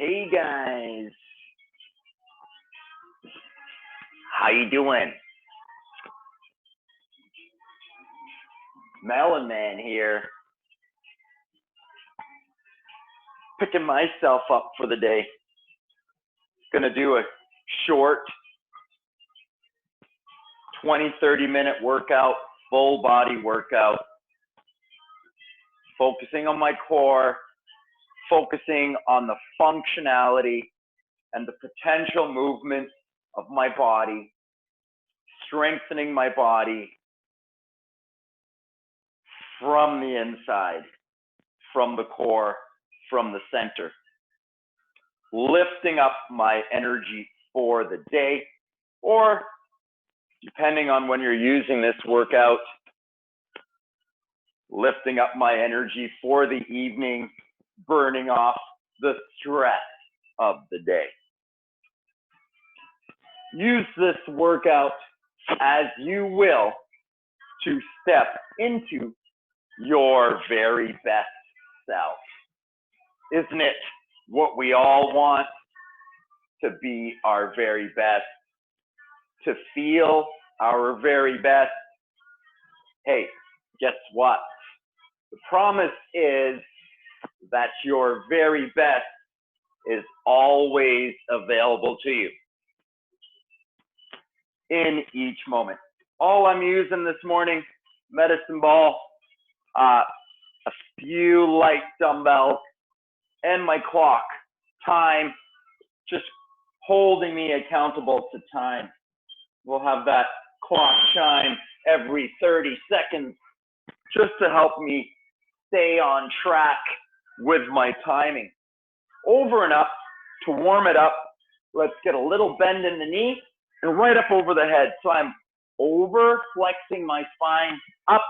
Hey guys, how you doing? Melon Man here, picking myself up for the day. Gonna do a short 20-30 minute workout, full body workout, focusing on my core, focusing on the functionality and the potential movement of my body, strengthening my body from the inside, from the core, from the center, lifting up my energy for the day, or depending on when you're using this workout, lifting up my energy for the evening, burning off the stress of the day. Use this workout as you will to step into your very best self. Isn't it what we all want? To be our very best, to feel our very best. Hey, guess what? The promise is that your very best is always available to you in each moment. All I'm using this morning, medicine ball, a few light dumbbells, and my clock, time, just holding me accountable to time. We'll have that clock chime every 30 seconds just to help me stay on track with my timing. Over and up, to warm it up, let's get a little bend in the knee and right up over the head. So I'm over flexing my spine, up,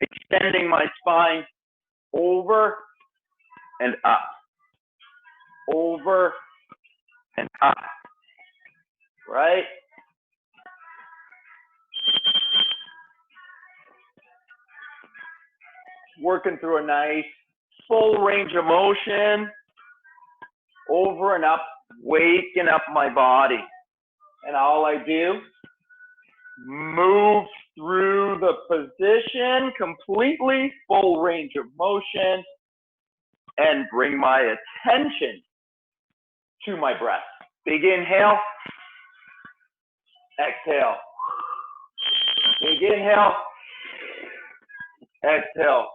extending my spine, over and up, over and up, right? Working through a nice full range of motion, over and up, waking up my body. And all I do, move through the position completely, full range of motion, and bring my attention to my breath. Big inhale, exhale. Big inhale, exhale.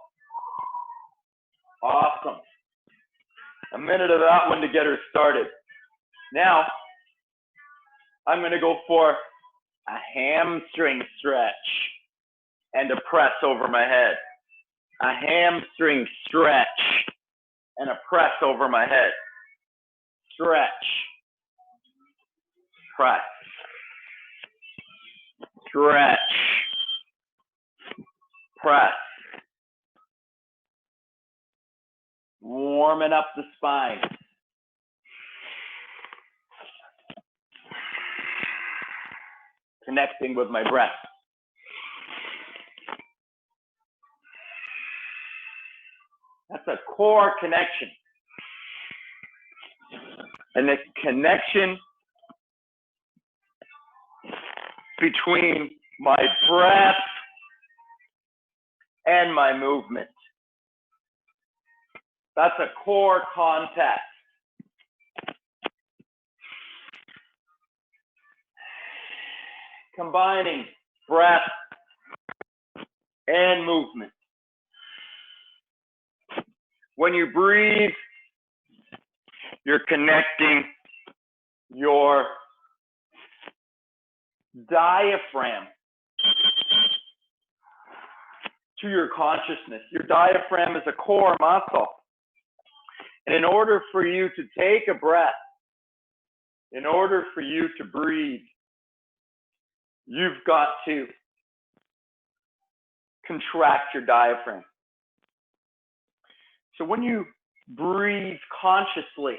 Awesome. A minute of that one to get her started. Now, I'm going to go for a hamstring stretch and a press over my head. A hamstring stretch and a press over my head. Stretch, press, stretch, press. Warming up the spine. Connecting with my breath. That's a core connection. And the connection between my breath and my movement. That's a core contact. Combining breath and movement. When you breathe, you're connecting your diaphragm to your consciousness. Your diaphragm is a core muscle. And in order for you to take a breath, in order for you to breathe, you've got to contract your diaphragm. So when you breathe consciously,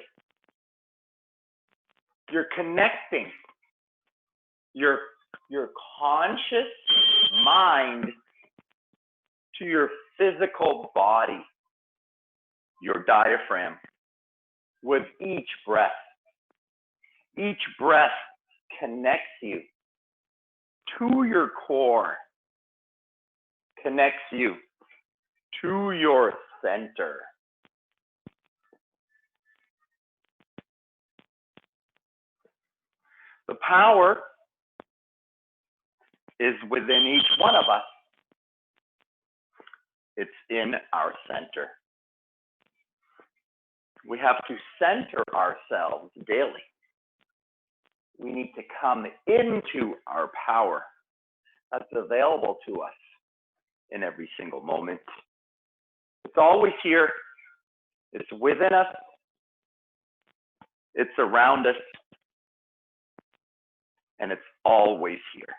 you're connecting your conscious mind to your physical body, your diaphragm. with each breath. Each breath connects you to your core, connects you to your center. The power is within each one of us. It's in our center. We have to center ourselves daily. We need to come into our power that's available to us in every single moment. It's always here. It's within us. It's around us. And it's always here.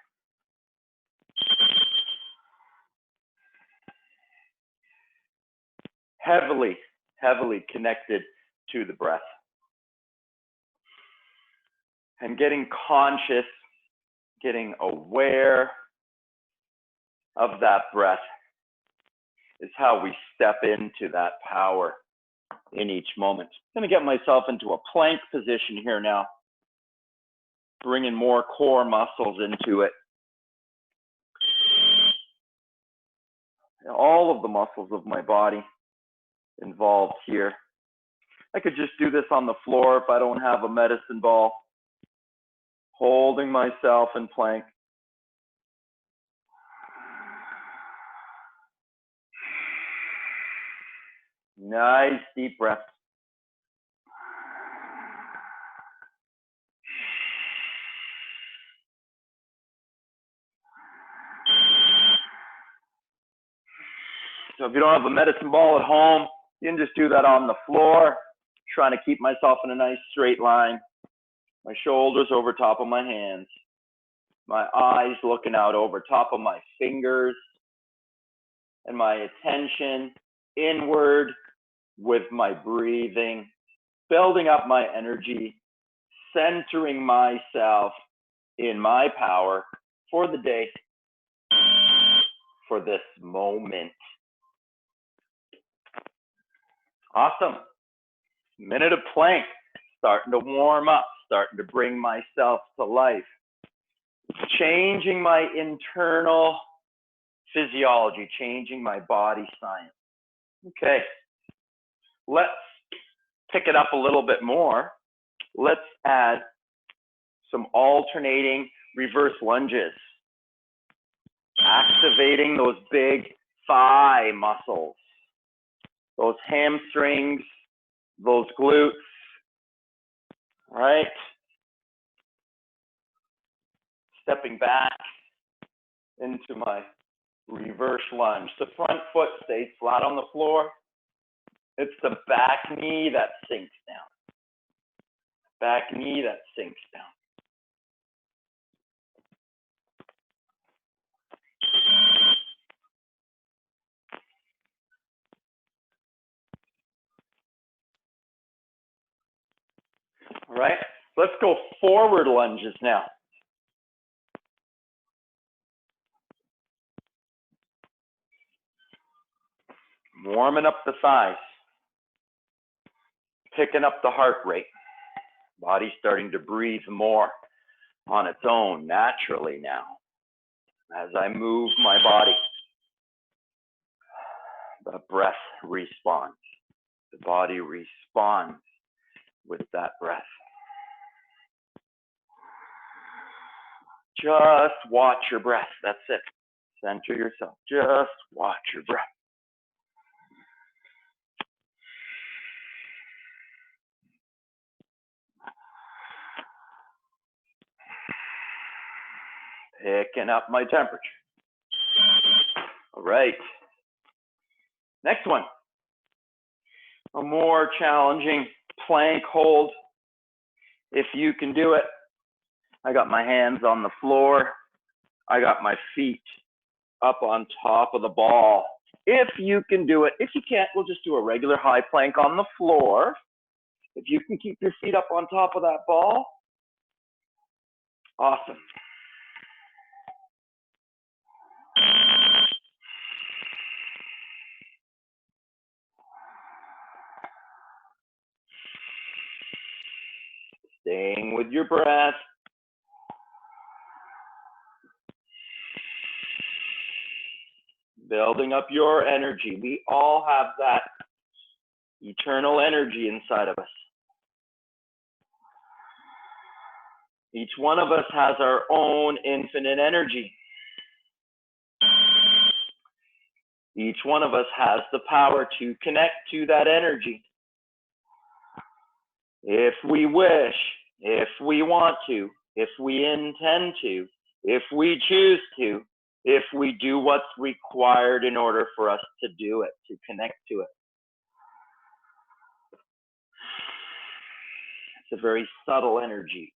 Heavily, heavily connected to the breath. And getting conscious, getting aware of that breath is how we step into that power in each moment. I'm going to get myself into a plank position here now, bringing more core muscles into it. All of the muscles of my body involved here. I could just do this on the floor if I don't have a medicine ball. Holding myself in plank. Nice deep breath. So if you don't have a medicine ball at home, you can just do that on the floor, trying to keep myself in a nice straight line. My shoulders over top of my hands. My eyes looking out over top of my fingers. And my attention inward with my breathing, building up my energy, centering myself in my power for the day, for this moment. Awesome. Minute of plank, starting to warm up, starting to bring myself to life, changing my internal physiology, changing my body science. Okay, let's pick it up a little bit more. Let's add some alternating reverse lunges, activating those big thigh muscles, those hamstrings, those glutes, right? Stepping back into my reverse lunge. The front foot stays flat on the floor. It's the back knee that sinks down. Back knee that sinks down. All right, let's go forward lunges now. Warming up the thighs. Picking up the heart rate. Body starting to breathe more on its own naturally now. As I move my body, the breath responds. The body responds with that breath. Just watch your breath. That's it. Center yourself. Just watch your breath. Picking up my temperature. All right. Next one. A more challenging plank hold. If you can do it. I got my hands on the floor. I got my feet up on top of the ball. If you can do it. If you can't, we'll just do a regular high plank on the floor. If you can keep your feet up on top of that ball, awesome. Staying with your breath. Building up your energy. We all have that eternal energy inside of us. Each one of us has our own infinite energy. Each one of us has the power to connect to that energy. If we wish, if we want to, if we intend to, if we choose to, if we do what's required in order for us to do it, to connect to it. It's a very subtle energy.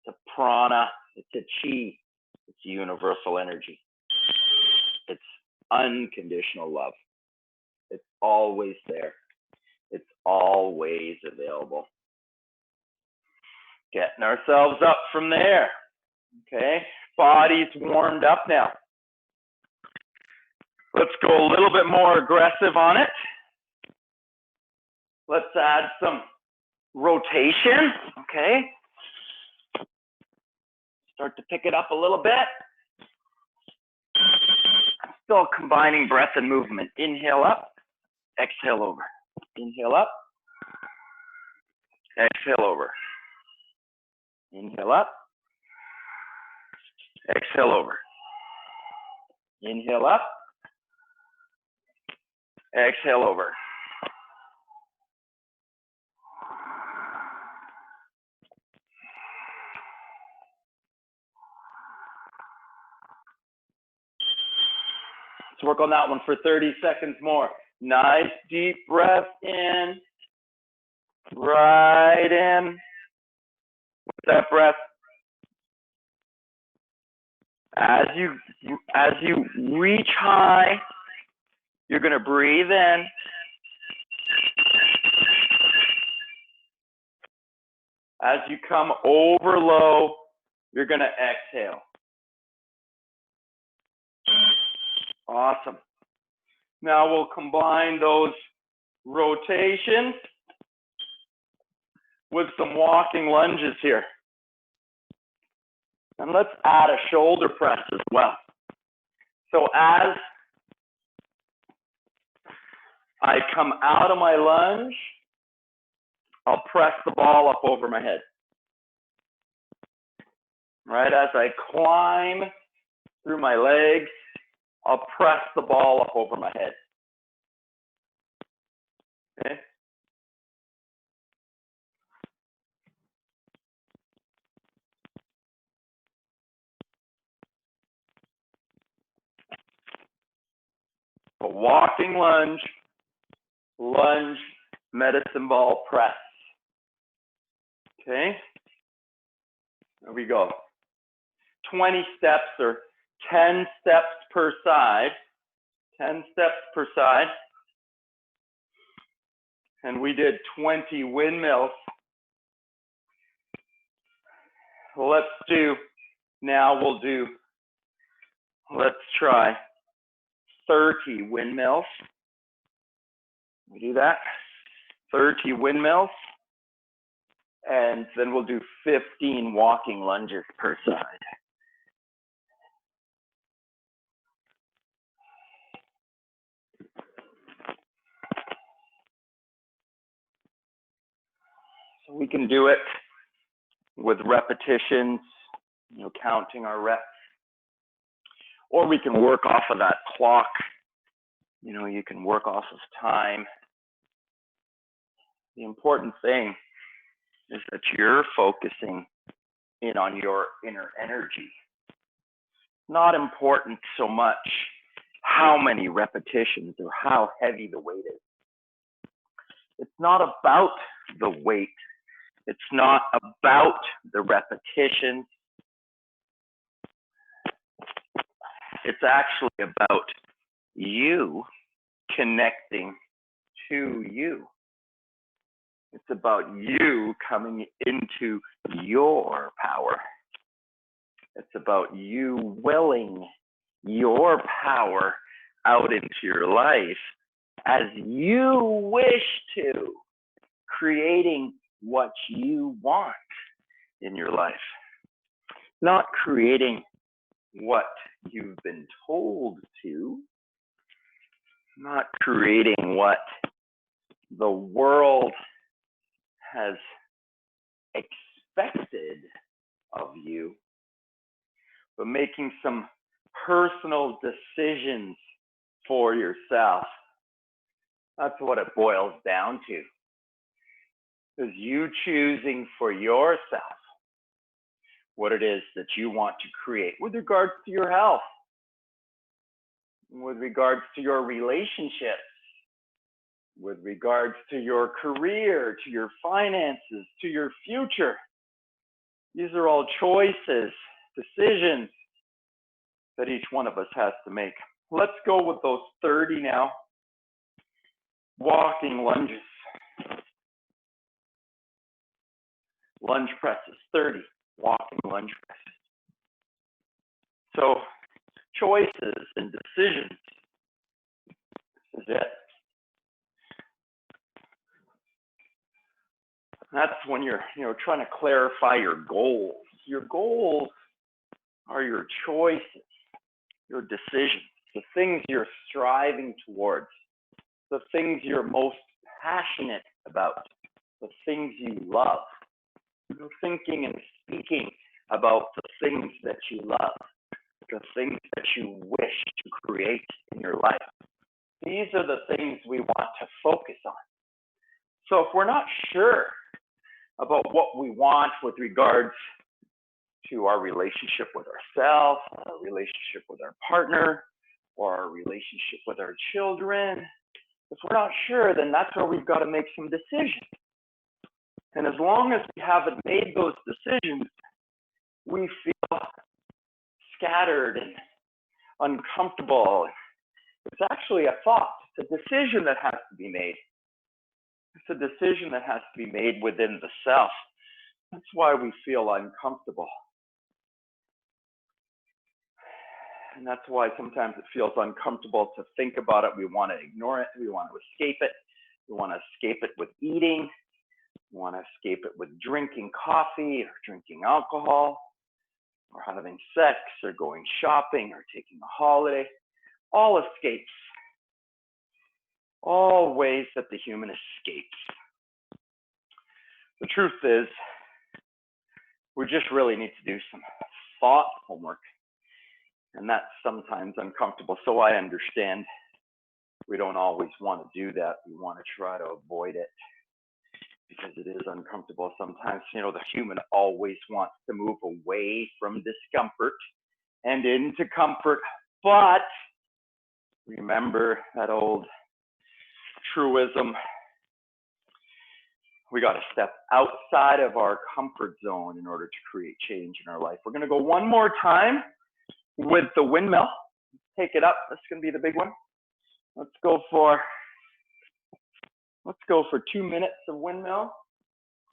It's a prana, it's a chi, it's a universal energy. It's unconditional love. It's always there. It's always available. Getting ourselves up from there. Okay, body's warmed up now. Let's go a little bit more aggressive on it. Let's add some rotation. Okay. Start to pick it up a little bit. Still combining breath and movement. Inhale up, exhale over. Inhale up, exhale over. Inhale up, exhale over. Inhale up, exhale over. Let's work on that one for 30 seconds more. Nice deep breath in, right in. With that breath, as you reach high, you're going to breathe in. As you come over low, you're going to exhale. Awesome. Now we'll combine those rotations with some walking lunges here. And let's add a shoulder press as well. So as I come out of my lunge, I'll press the ball up over my head. Right, as I climb through my legs, I'll press the ball up over my head. Okay. A walking lunge, lunge, medicine ball press. Okay. There we go. 20 steps or 10 steps per side. 10 steps per side. And we did 20 windmills. Let's try 30 windmills. We do that. 30 windmills. And then we'll do 15 walking lunges per side. So we can do it with repetitions, counting our reps. Or we can work off of that clock. You can work off of time. The important thing is that you're focusing in on your inner energy. Not important so much how many repetitions or how heavy the weight is. It's not about the weight. It's not about the repetitions. It's actually about you connecting to you. It's about you coming into your power. It's about you willing your power out into your life as you wish to, creating what you want in your life, not creating what you've been told to, not creating what the world has expected of you, but making some personal decisions for yourself. That's what it boils down to. Is you choosing for yourself what it is that you want to create with regards to your health, with regards to your relationships, with regards to your career, to your finances, to your future. These are all choices, decisions that each one of us has to make. Let's go with those 30 now. Walking lunges. Lunge presses, 30 walking lunge presses. So choices and decisions is it. That's when you're trying to clarify your goals. Your goals are your choices, your decisions, the things you're striving towards, the things you're most passionate about, the things you love. You're thinking and speaking about the things that you love, the things that you wish to create in your life. These are the things we want to focus on. So if we're not sure about what we want with regards to our relationship with ourselves, our relationship with our partner, or our relationship with our children, if we're not sure, then that's where we've got to make some decisions. And as long as we haven't made those decisions, we feel scattered and uncomfortable. It's actually a thought. It's a decision that has to be made. It's a decision that has to be made within the self. That's why we feel uncomfortable. And that's why sometimes it feels uncomfortable to think about it. We want to ignore it. We want to escape it. We want to escape it with eating. We want to escape it with drinking coffee or drinking alcohol or having sex or going shopping or taking a holiday. All escapes. All ways that the human escapes. The truth is, we just really need to do some thought homework. And that's sometimes uncomfortable. So I understand we don't always want to do that. We want to try to avoid it because it is uncomfortable. Sometimes, the human always wants to move away from discomfort and into comfort. But remember that old truism, we got to step outside of our comfort zone in order to create change in our life. We're going to go one more time with the windmill. Take it up. That's going to be the big one. Let's go for 2 minutes of windmill.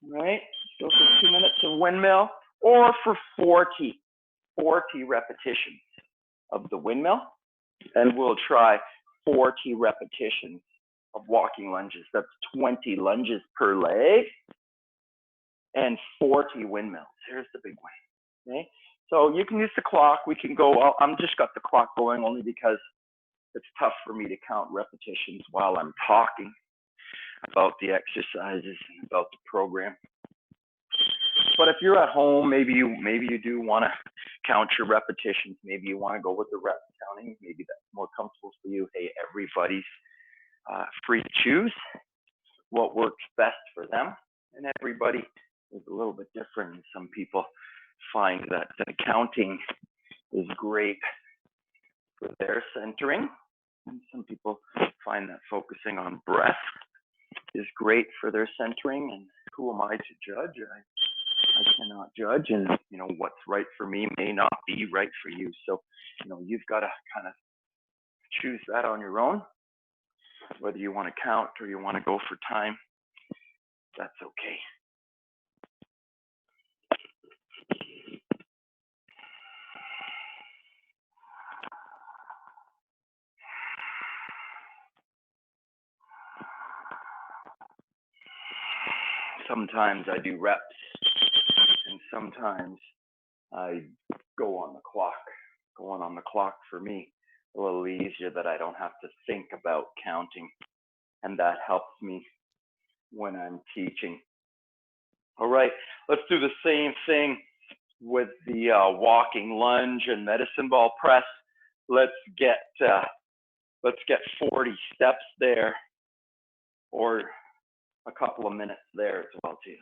Right? Let's go for 2 minutes of windmill, or for 40 repetitions of the windmill. And we'll try 40 repetitions of walking lunges. That's 20 lunges per leg and 40 windmills. Here's the big one. Okay? So you can use the clock. We can go, I'm just got the clock going only because it's tough for me to count repetitions while I'm talking about the exercises and about the program. But if you're at home, maybe you do want to count your repetitions. Maybe you want to go with the rep counting. Maybe that's more comfortable for you. Hey, everybody's free to choose what works best for them. And everybody is a little bit different. Some people find that counting is great for their centering. And some people find that focusing on breath is great for their centering. And who am I to judge? I cannot judge. And, what's right for me may not be right for you. So, you've got to kind of choose that on your own. Whether you want to count or you want to go for time, that's okay. sometimes I do reps, and sometimes I go on the clock. Going on the clock for me a little easier, that I don't have to think about counting, and that helps me when I'm teaching. All right, let's do the same thing with the walking lunge and medicine ball press. Let's get 40 steps there, or a couple of minutes there as well too.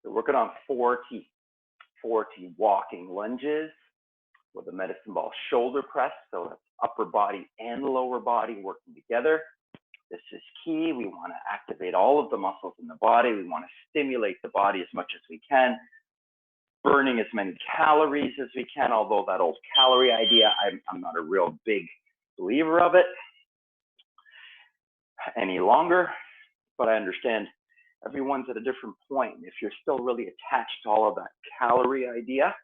So working on 40 walking lunges with a medicine ball shoulder press. So that's upper body and lower body working together. This is key. We want to activate all of the muscles in the body. We want to stimulate the body as much as we can, burning as many calories as we can, although that old calorie idea, I'm not a real big believer of it any longer, but I understand everyone's at a different point. If you're still really attached to all of that calorie idea,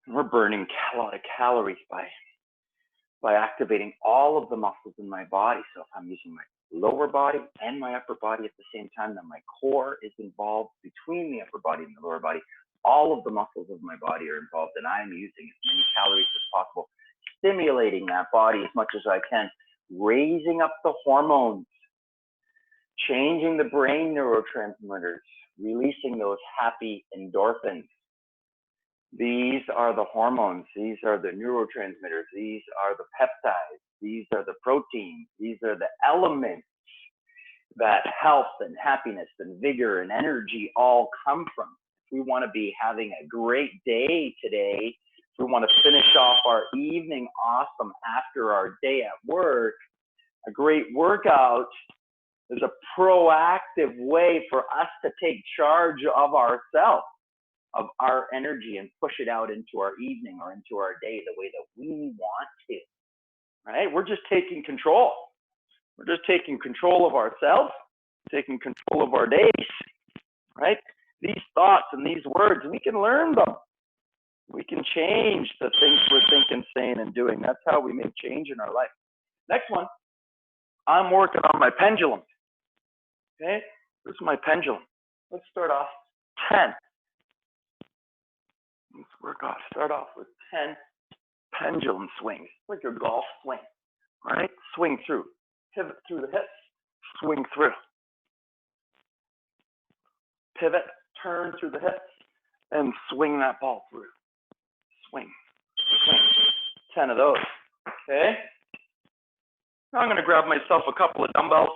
we're burning a lot of calories by activating all of the muscles in my body. So if I'm using my lower body and my upper body at the same time, then my core is involved between the upper body and the lower body. All of the muscles of my body are involved, and I'm using as many calories as possible, stimulating that body as much as I can, raising up the hormones, changing the brain neurotransmitters, releasing those happy endorphins. These are the hormones, these are the neurotransmitters, these are the peptides, these are the proteins, these are the elements that health and happiness and vigor and energy all come from. If we want to be having a great day today, if we want to finish off our evening awesome after our day at work, a great workout is a proactive way for us to take charge of ourselves, of our energy, and push it out into our evening or into our day the way that we want to, right? We're just taking control. We're just taking control of ourselves, taking control of our days, right? These thoughts and these words, we can learn them. We can change the things we're thinking, saying, and doing. That's how we make change in our life. Next one, I'm working on my pendulum. Okay, this is my pendulum. Let's start off 10. Let's start off with 10 pendulum swings, like your golf swing. All right, swing through, pivot through the hips, swing through. Pivot, turn through the hips, and swing that ball through. Swing, swing. 10 of those. Okay. Now I'm going to grab myself a couple of dumbbells.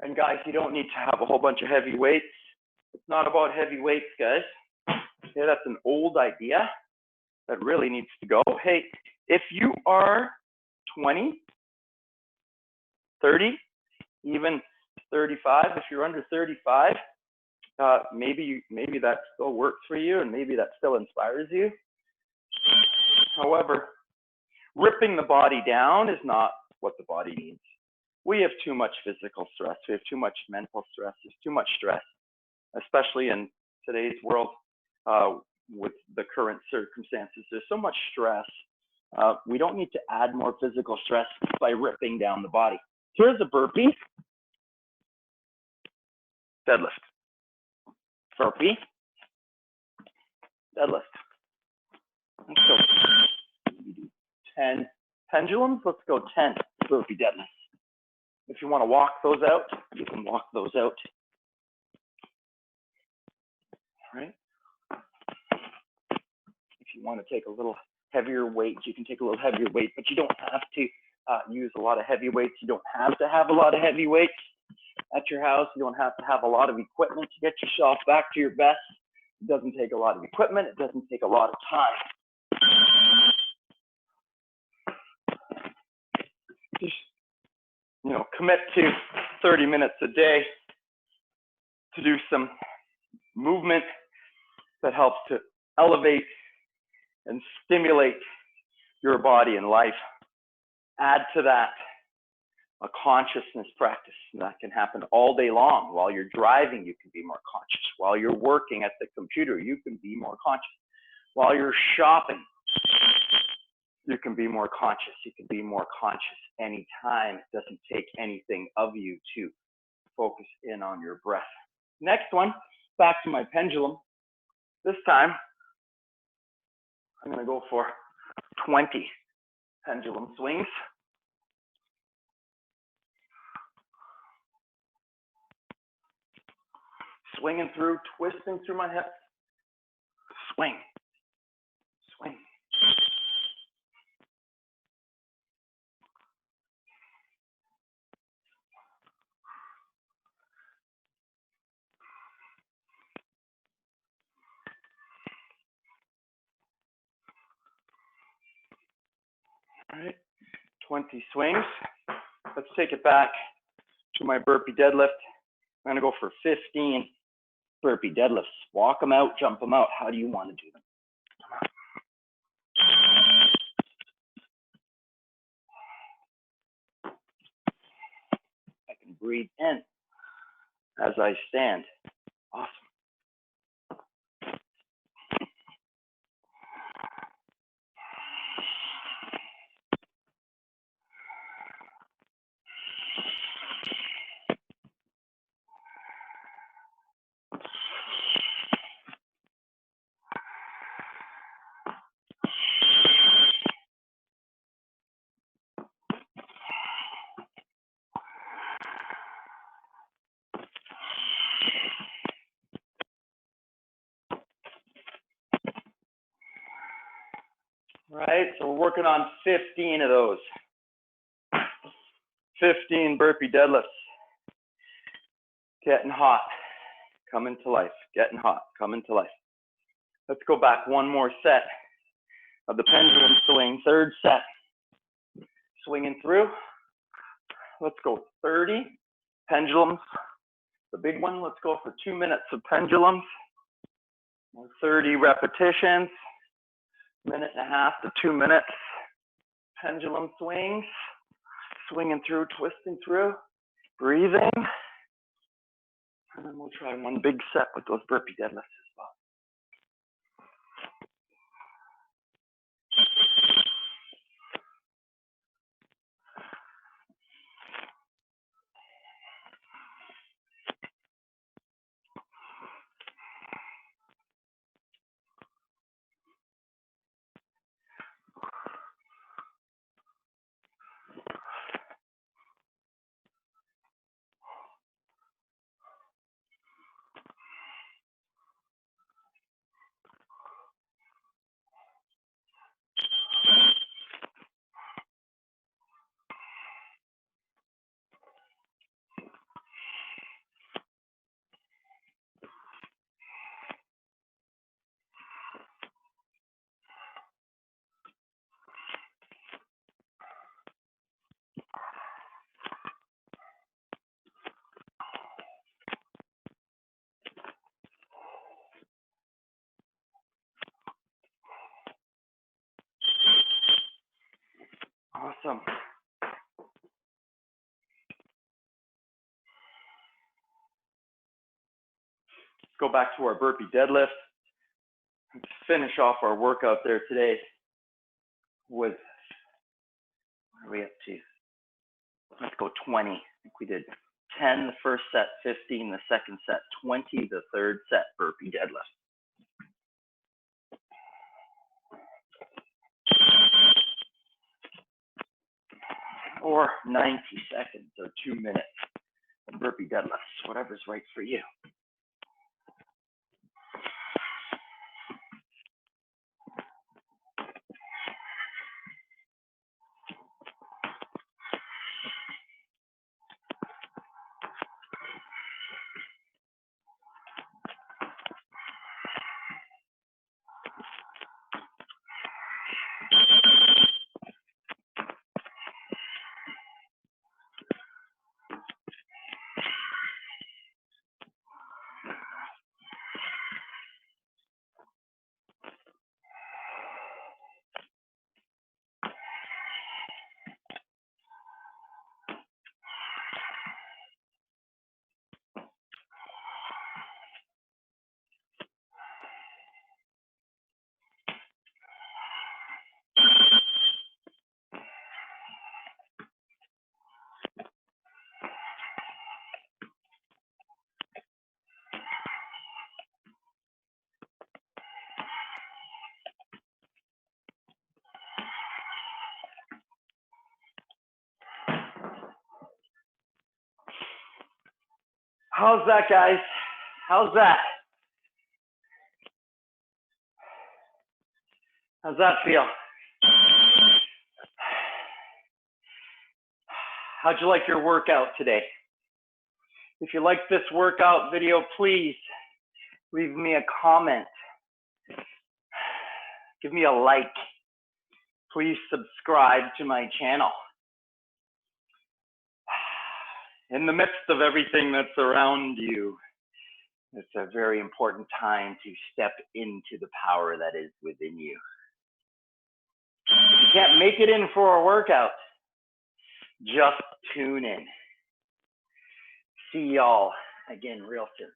And guys, you don't need to have a whole bunch of heavy weights. It's not about heavy weights, guys. Okay, that's an old idea that really needs to go. Hey, if you are 20, 30, even 35, if you're under 35, maybe that still works for you, and maybe that still inspires you. However, ripping the body down is not what the body needs. We have too much physical stress. We have too much mental stress. There's too much stress, especially in today's world with the current circumstances. There's so much stress. We don't need to add more physical stress by ripping down the body. Here's a burpee. Deadlift. Burpee. Deadlift. Let's go. 10 pendulums. Let's go 10 burpee deadlifts. If you want to walk those out, you can walk those out. All right. If you want to take a little heavier weight, you can take a little heavier weight, but you don't have to use a lot of heavy weights. You don't have to have a lot of heavy weights at your house. You don't have to have a lot of equipment to get yourself back to your best. It doesn't take a lot of equipment. It doesn't take a lot of time. Just, commit to 30 minutes a day to do some movement that helps to elevate and stimulate your body and life. Add to that a consciousness practice. And that can happen all day long. While you're driving, you can be more conscious. While you're working at the computer, you can be more conscious. While you're shopping, you can be more conscious. You can be more conscious anytime. It doesn't take anything of you to focus in on your breath. Next one, back to my pendulum. This time, I'm going to go for 20 pendulum swings. Swinging through, twisting through my hips. Swing, swing. All right, 20 swings. Let's take it back to my burpee deadlift. I'm going to go for 15 burpee deadlifts. Walk them out, jump them out. How do you want to do them? I can breathe in as I stand. Awesome. All right, so we're working on 15 of those. 15 burpee deadlifts. Getting hot, coming to life. Getting hot, coming to life. Let's go back one more set of the pendulum swing. Third set. Swinging through. Let's go 30 pendulums. The big one, let's go for 2 minutes of pendulums. 30 repetitions. Minute and a half to 2 minutes. Pendulum swings. Swinging through, twisting through. Breathing. And then we'll try one big set with those burpee deadlifts as well. Awesome. Let's go back to our burpee deadlift. Let's finish off our workout there today with, what are we up to? Let's go 20. I think we did 10 the first set, 15 the second set, 20 the third set burpee deadlift. Or 90 seconds or 2 minutes of burpee deadlifts, whatever's right for you. How's that, guys? How's that? How's that feel? How'd you like your workout today? If you like this workout video, please leave me a comment. Give me a like. Please subscribe to my channel. In the midst of everything that's around you, it's a very important time to step into the power that is within you. If you can't make it in for a workout, just tune in. See y'all again real soon.